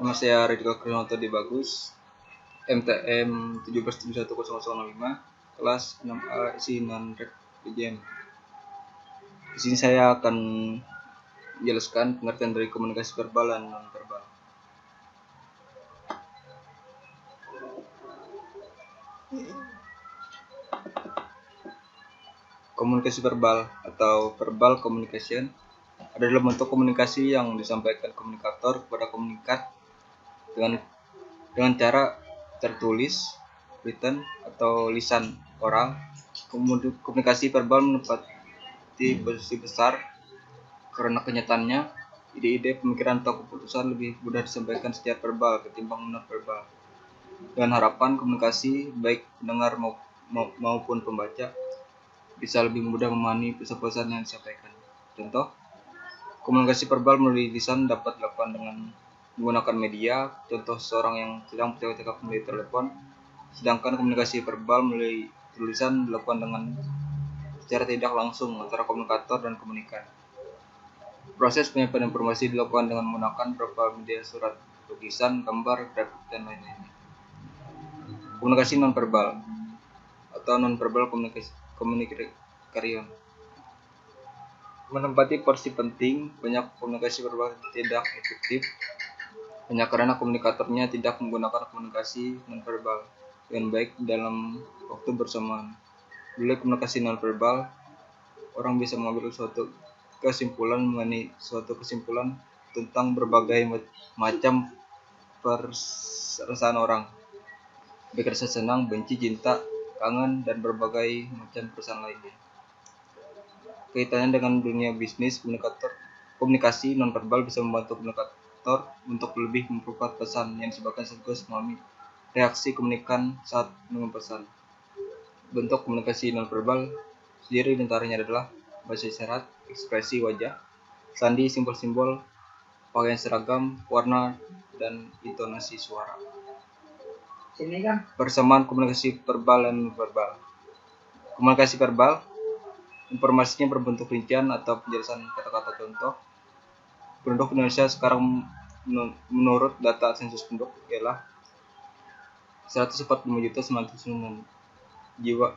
Nama saya Ridho Krinoto di Bagus, MTM 17710005, kelas 6A isi non-rek Ujian. Di sini saya akan menjelaskan pengertian dari komunikasi verbal dan non-verbal. Komunikasi verbal atau verbal communication adalah bentuk komunikasi yang disampaikan komunikator kepada komunikat dengan cara tertulis, written, atau lisan oral. Komunikasi verbal menempati posisi besar karena kenyataannya ide-ide, pemikiran, atau keputusan lebih mudah disampaikan secara verbal ketimbang non-verbal. Dengan harapan komunikasi baik pendengar maupun pembaca bisa lebih mudah memahami pesan-pesan yang disampaikan. Contoh, komunikasi verbal melalui lisan dapat dilakukan dengan menggunakan media, contoh seseorang yang sedang bercakap melalui telepon, sedangkan komunikasi verbal melalui tulisan dilakukan dengan secara tidak langsung antara komunikator dan komunikan. Proses penyampaian informasi dilakukan dengan menggunakan beberapa media surat, lukisan, gambar, grafik, dan lain-lain. Komunikasi nonverbal atau nonverbal communication menempati porsi penting. Banyak komunikasi verbal tidak efektif hanya karena komunikatornya tidak menggunakan komunikasi nonverbal dengan baik dalam waktu bersamaan. Melalui komunikasi nonverbal, orang bisa mengambil suatu kesimpulan mengenai suatu kesimpulan tentang berbagai macam perasaan orang, baik rasa senang, benci, cinta, kangen, dan berbagai macam perasaan lainnya. Kaitannya dengan dunia bisnis, komunikasi nonverbal bisa membantu komunikator untuk lebih memperkuat pesan yang disebabkan sekaligus memahami reaksi komunikan saat mengirim pesan. Bentuk komunikasi nonverbal sendiri diantaranya adalah bahasa isyarat, ekspresi wajah, sandi, simbol-simbol, pakaian seragam, warna, dan intonasi suara. Persamaan komunikasi verbal dan nonverbal. Komunikasi verbal, informasinya berbentuk rincian atau penjelasan kata-kata contoh. Penduduk Indonesia sekarang menurut data sensus penduduk ialah 145.900.000 jiwa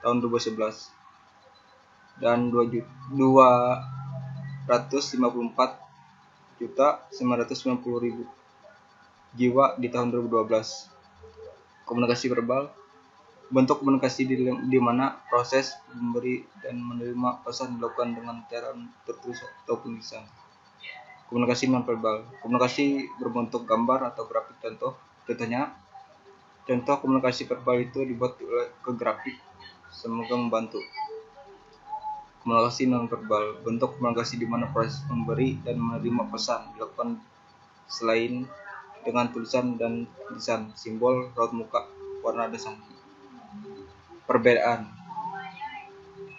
tahun 2011 dan 254.990.000 jiwa di tahun 2012. Komunikasi verbal, bentuk komunikasi di mana proses memberi dan menerima pesan dilakukan dengan cara tertulis ataupun lisan. Komunikasi nonverbal, komunikasi berbentuk gambar atau grafik. Contohnya, contoh komunikasi verbal itu dibuat ke grafik. Semoga membantu. Komunikasi nonverbal, bentuk komunikasi di mana proses memberi dan menerima pesan dilakukan selain dengan tulisan dan lisan, simbol, raut muka, warna, dan sandi. Perbedaan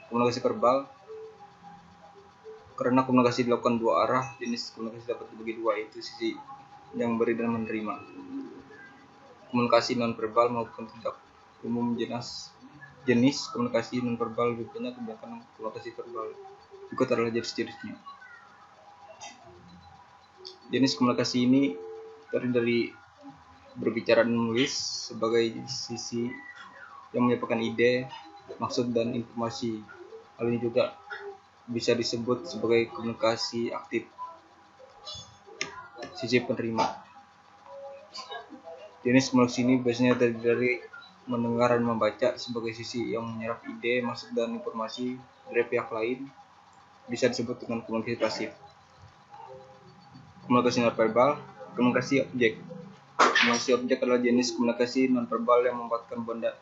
komunikasi verbal, karena komunikasi dilakukan dua arah, jenis komunikasi dapat dibagi dua, yaitu sisi yang memberi dan menerima. Komunikasi nonverbal maupun tidak umum. Jenis komunikasi nonverbal lebih banyak dibandingkan komunikasi verbal. Berikut adalah jenis-jenisnya. Jenis komunikasi ini terdiri dari berbicara dan menulis sebagai sisi yang menyampaikan ide, maksud, dan informasi. Hal ini juga bisa disebut sebagai komunikasi aktif. Sisi penerima. Jenis komunikasi ini biasanya terdiri dari mendengar dan membaca sebagai sisi yang menyerap ide, maksud, dan informasi dari pihak lain. Bisa disebut dengan komunikasi pasif. Komunikasi nonverbal, komunikasi objek. Komunikasi objek adalah jenis komunikasi nonverbal yang memanfaatkan benda